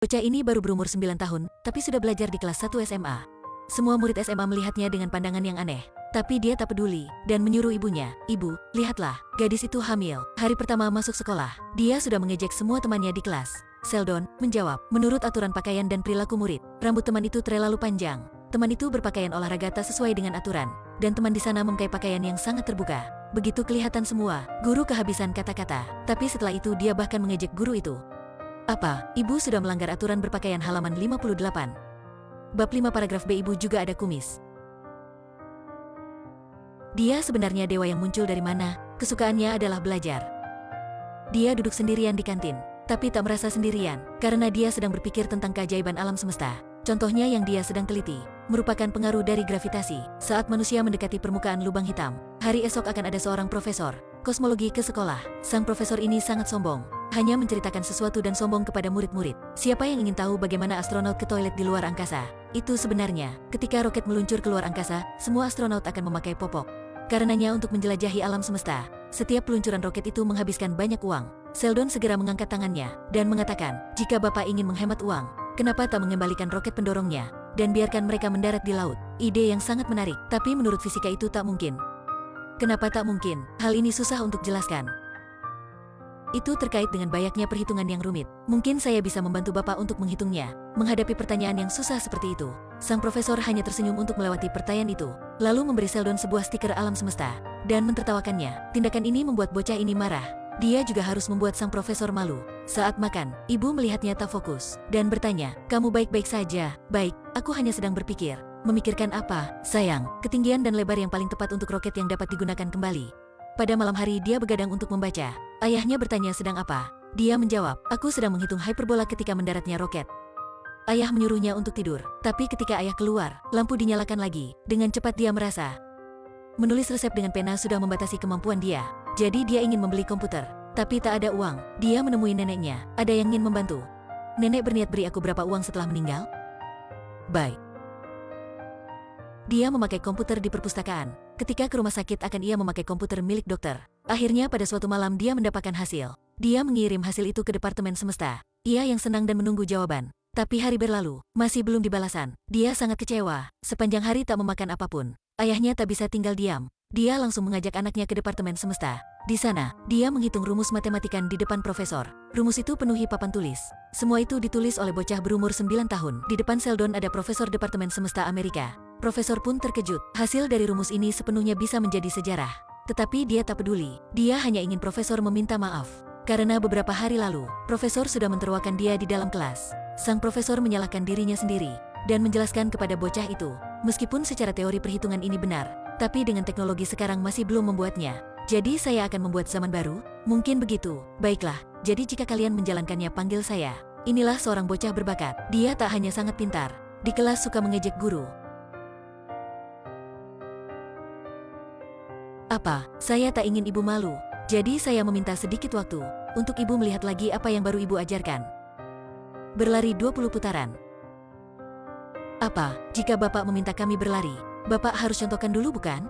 Bocah ini baru berumur 9 tahun, tapi sudah belajar di kelas 1 SMA. Semua murid SMA melihatnya dengan pandangan yang aneh. Tapi dia tak peduli, dan menyuruh ibunya, "Ibu, lihatlah, gadis itu hamil." Hari pertama masuk sekolah, dia sudah mengejek semua temannya di kelas. Sheldon menjawab, "Menurut aturan pakaian dan perilaku murid, rambut teman itu terlalu panjang." Teman itu berpakaian olahraga tak sesuai dengan aturan, dan teman di sana memakai pakaian yang sangat terbuka. Begitu kelihatan semua, guru kehabisan kata-kata. Tapi setelah itu dia bahkan mengejek guru itu. "Apa, ibu sudah melanggar aturan berpakaian?" Halaman 58. Bab 5 paragraf B. Ibu juga ada kumis. Dia sebenarnya dewa yang muncul dari mana? Kesukaannya adalah belajar. Dia duduk sendirian di kantin, tapi tak merasa sendirian, karena dia sedang berpikir tentang keajaiban alam semesta. Contohnya yang dia sedang teliti, merupakan pengaruh dari gravitasi. Saat manusia mendekati permukaan lubang hitam, hari esok akan ada seorang profesor kosmologi ke sekolah. Sang profesor ini sangat sombong, hanya menceritakan sesuatu dan sombong kepada murid-murid. Siapa yang ingin tahu bagaimana astronot ke toilet di luar angkasa? Itu sebenarnya, ketika roket meluncur ke luar angkasa, semua astronot akan memakai popok. Karenanya untuk menjelajahi alam semesta, setiap peluncuran roket itu menghabiskan banyak uang. Sheldon segera mengangkat tangannya, dan mengatakan, "Jika Bapak ingin menghemat uang, kenapa tak mengembalikan roket pendorongnya, dan biarkan mereka mendarat di laut?" Ide yang sangat menarik, tapi menurut fisika itu tak mungkin. Kenapa tak mungkin? Hal ini susah untuk jelaskan. Itu terkait dengan banyaknya perhitungan yang rumit. Mungkin saya bisa membantu Bapak untuk menghitungnya. Menghadapi pertanyaan yang susah seperti itu, sang profesor hanya tersenyum untuk melewati pertanyaan itu, lalu memberi Sheldon sebuah stiker alam semesta, dan mentertawakannya. Tindakan ini membuat bocah ini marah. Dia juga harus membuat sang profesor malu. Saat makan, ibu melihatnya tak fokus, dan bertanya, "Kamu baik-baik saja?" "Baik, aku hanya sedang berpikir." "Memikirkan apa, sayang?" "Ketinggian dan lebar yang paling tepat untuk roket yang dapat digunakan kembali." Pada malam hari dia begadang untuk membaca. Ayahnya bertanya sedang apa. Dia menjawab, "Aku sedang menghitung hyperbola ketika mendaratnya roket." Ayah menyuruhnya untuk tidur, tapi ketika ayah keluar, lampu dinyalakan lagi. Dengan cepat dia merasa menulis resep dengan pena sudah membatasi kemampuan dia. Jadi dia ingin membeli komputer, tapi tak ada uang. Dia menemui neneknya. "Ada yang ingin membantu?" "Nenek berniat beri aku berapa uang setelah meninggal?" "Baik." Dia memakai komputer di perpustakaan. Ketika ke rumah sakit akan ia memakai komputer milik dokter. Akhirnya pada suatu malam dia mendapatkan hasil. Dia mengirim hasil itu ke Departemen Semesta. Ia yang senang dan menunggu jawaban. Tapi hari berlalu, masih belum dibalasan. Dia sangat kecewa. Sepanjang hari tak memakan apapun. Ayahnya tak bisa tinggal diam. Dia langsung mengajak anaknya ke Departemen Semesta. Di sana, dia menghitung rumus matematikan di depan profesor. Rumus itu penuhi papan tulis. Semua itu ditulis oleh bocah berumur 9 tahun. Di depan Sheldon ada Profesor Departemen Semesta Amerika. Profesor pun terkejut. Hasil dari rumus ini sepenuhnya bisa menjadi sejarah. Tetapi dia tak peduli. Dia hanya ingin profesor meminta maaf. Karena beberapa hari lalu, profesor sudah menterwakan dia di dalam kelas. Sang profesor menyalahkan dirinya sendiri, dan menjelaskan kepada bocah itu, meskipun secara teori perhitungan ini benar, tapi dengan teknologi sekarang masih belum membuatnya. "Jadi saya akan membuat zaman baru?" "Mungkin begitu." "Baiklah, jadi jika kalian menjalankannya panggil saya." Inilah seorang bocah berbakat. Dia tak hanya sangat pintar, di kelas suka mengejek guru. "Apa, saya tak ingin ibu malu. Jadi saya meminta sedikit waktu, untuk ibu melihat lagi apa yang baru ibu ajarkan." Berlari 20 putaran. "Apa, jika Bapak meminta kami berlari, Bapak harus contohkan dulu bukan?"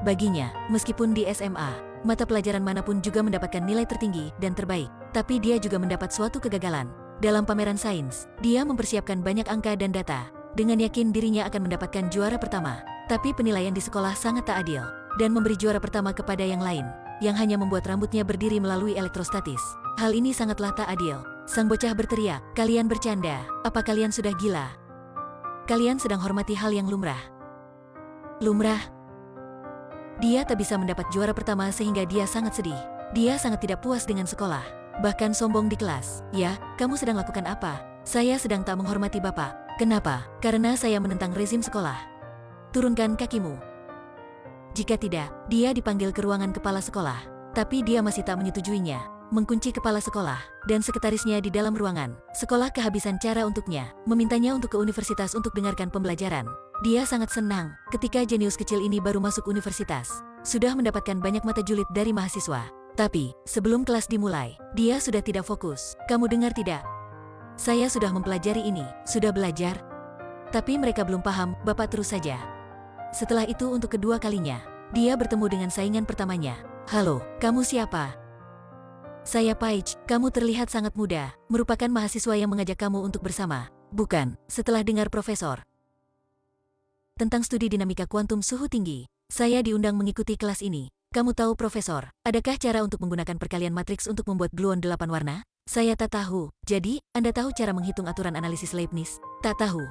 Baginya, meskipun di SMA, mata pelajaran manapun juga mendapatkan nilai tertinggi dan terbaik, tapi dia juga mendapat suatu kegagalan. Dalam pameran sains, dia mempersiapkan banyak angka dan data, dengan yakin dirinya akan mendapatkan juara pertama. Tapi penilaian di sekolah sangat tak adil, dan memberi juara pertama kepada yang lain, yang hanya membuat rambutnya berdiri melalui elektrostatis. Hal ini sangatlah tak adil. Sang bocah berteriak, "Kalian bercanda? Apa kalian sudah gila? Kalian sedang hormati hal yang lumrah." Lumrah? Dia tak bisa mendapat juara pertama sehingga dia sangat sedih. Dia sangat tidak puas dengan sekolah, bahkan sombong di kelas. "Ya, kamu sedang lakukan apa?" "Saya sedang tak menghormati Bapak." "Kenapa?" "Karena saya menentang rezim sekolah." "Turunkan kakimu." Jika tidak, dia dipanggil ke ruangan kepala sekolah. Tapi dia masih tak menyetujuinya. Mengunci kepala sekolah dan sekretarisnya di dalam ruangan. Sekolah kehabisan cara untuknya, memintanya untuk ke universitas untuk dengarkan pembelajaran. Dia sangat senang ketika jenius kecil ini baru masuk universitas. Sudah mendapatkan banyak mata julid dari mahasiswa. Tapi, sebelum kelas dimulai, dia sudah tidak fokus. "Kamu dengar tidak? Saya sudah mempelajari ini." "Sudah belajar?" Tapi mereka belum paham. Bapak terus saja. Setelah itu untuk kedua kalinya, dia bertemu dengan saingan pertamanya. "Halo, kamu siapa?" Saya Paige, kamu terlihat sangat muda, merupakan mahasiswa yang mengajak kamu untuk bersama, bukan? Setelah dengar Profesor tentang studi dinamika kuantum suhu tinggi, saya diundang mengikuti kelas ini. Kamu tahu Profesor, adakah cara untuk menggunakan perkalian matriks untuk membuat gluon 8 warna? Saya tak tahu. Jadi, Anda tahu cara menghitung aturan analisis Leibniz? Tak tahu.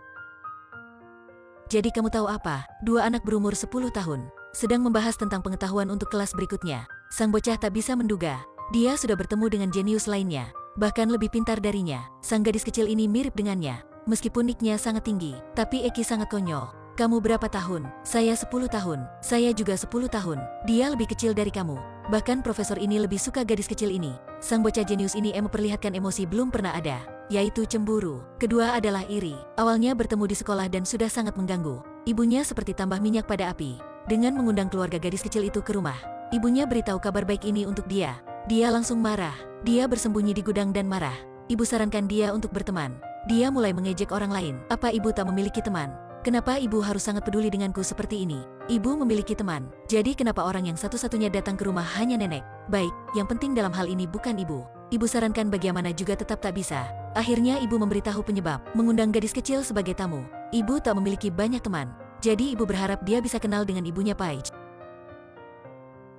Jadi kamu tahu apa? Dua anak berumur 10 tahun sedang membahas tentang pengetahuan untuk kelas berikutnya. Sang bocah tak bisa menduga dia sudah bertemu dengan jenius lainnya, bahkan lebih pintar darinya. Sang gadis kecil ini mirip dengannya. Meskipun niknya sangat tinggi, tapi Eki sangat konyol. Kamu berapa tahun? Saya 10 tahun. Saya juga 10 tahun. Dia lebih kecil dari kamu. Bahkan profesor ini lebih suka gadis kecil ini. Sang bocah jenius ini memperlihatkan emosi belum pernah ada, yaitu cemburu. Kedua adalah iri. Awalnya bertemu di sekolah dan sudah sangat mengganggu. Ibunya seperti tambah minyak pada api. Dengan mengundang keluarga gadis kecil itu ke rumah, ibunya beritahu kabar baik ini untuk dia. Dia langsung marah. Dia bersembunyi di gudang dan marah. Ibu sarankan dia untuk berteman. Dia mulai mengejek orang lain. Apa ibu tak memiliki teman? Kenapa ibu harus sangat peduli denganku seperti ini? Ibu memiliki teman. Jadi kenapa orang yang satu-satunya datang ke rumah hanya nenek? Baik, yang penting dalam hal ini bukan ibu. Ibu sarankan bagaimana juga tetap tak bisa. Akhirnya ibu memberitahu penyebab, mengundang gadis kecil sebagai tamu. Ibu tak memiliki banyak teman. Jadi ibu berharap dia bisa kenal dengan ibunya Paige.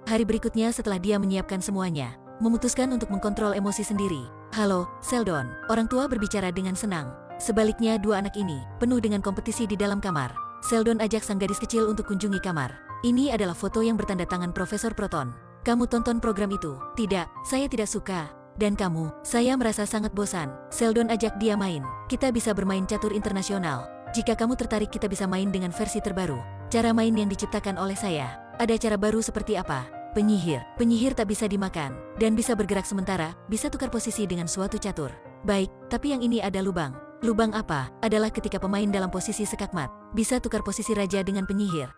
Hari berikutnya setelah dia menyiapkan semuanya, memutuskan untuk mengkontrol emosi sendiri. Halo, Sheldon. Orang tua berbicara dengan senang. Sebaliknya dua anak ini, penuh dengan kompetisi di dalam kamar. Sheldon ajak sang gadis kecil untuk kunjungi kamar. Ini adalah foto yang bertanda tangan Profesor Proton. Kamu tonton program itu? Tidak, saya tidak suka. Dan kamu? Saya merasa sangat bosan. Sheldon ajak dia main. Kita bisa bermain catur internasional. Jika kamu tertarik kita bisa main dengan versi terbaru. Cara main yang diciptakan oleh saya. Ada cara baru seperti apa? Penyihir. Penyihir tak bisa dimakan. Dan bisa bergerak sementara, bisa tukar posisi dengan suatu catur. Baik, tapi yang ini ada lubang. Lubang apa? Adalah ketika pemain dalam posisi sekakmat, bisa tukar posisi raja dengan penyihir.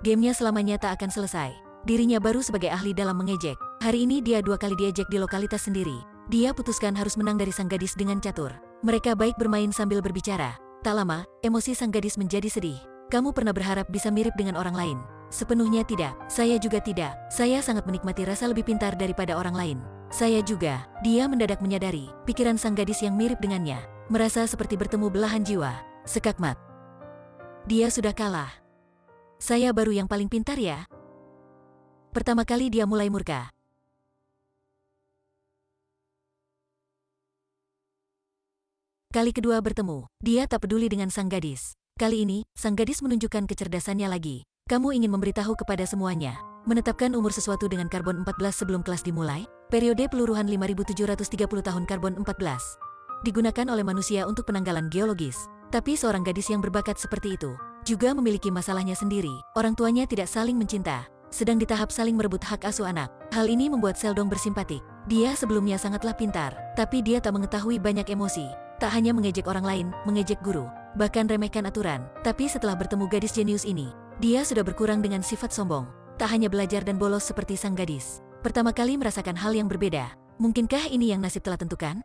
Gamenya selamanya tak akan selesai. Dirinya baru sebagai ahli dalam mengejek. Hari ini dia 2 kali diejek di lokalitas sendiri. Dia putuskan harus menang dari sang gadis dengan catur. Mereka baik bermain sambil berbicara. Tak lama, emosi sang gadis menjadi sedih. Kamu pernah berharap bisa mirip dengan orang lain? Sepenuhnya tidak. Saya juga tidak. Saya sangat menikmati rasa lebih pintar daripada orang lain. Saya juga. Dia mendadak menyadari pikiran sang gadis yang mirip dengannya. Merasa seperti bertemu belahan jiwa. Sekakmat. Dia sudah kalah. Saya baru yang paling pintar ya? Pertama kali dia mulai murka. Kali kedua bertemu, dia tak peduli dengan sang gadis. Kali ini, sang gadis menunjukkan kecerdasannya lagi. Kamu ingin memberitahu kepada semuanya. Menetapkan umur sesuatu dengan karbon 14 sebelum kelas dimulai. Periode peluruhan 5730 tahun karbon 14. Digunakan oleh manusia untuk penanggalan geologis. Tapi seorang gadis yang berbakat seperti itu juga memiliki masalahnya sendiri. Orang tuanya tidak saling mencinta, sedang di tahap saling merebut hak asuh anak. Hal ini membuat Sheldon bersimpatik. Dia sebelumnya sangatlah pintar, tapi dia tak mengetahui banyak emosi. Tak hanya mengejek orang lain, mengejek guru, bahkan remehkan aturan. Tapi setelah bertemu gadis jenius ini, dia sudah berkurang dengan sifat sombong. Tak hanya belajar dan bolos seperti sang gadis. Pertama kali merasakan hal yang berbeda. Mungkinkah ini yang nasib telah tentukan?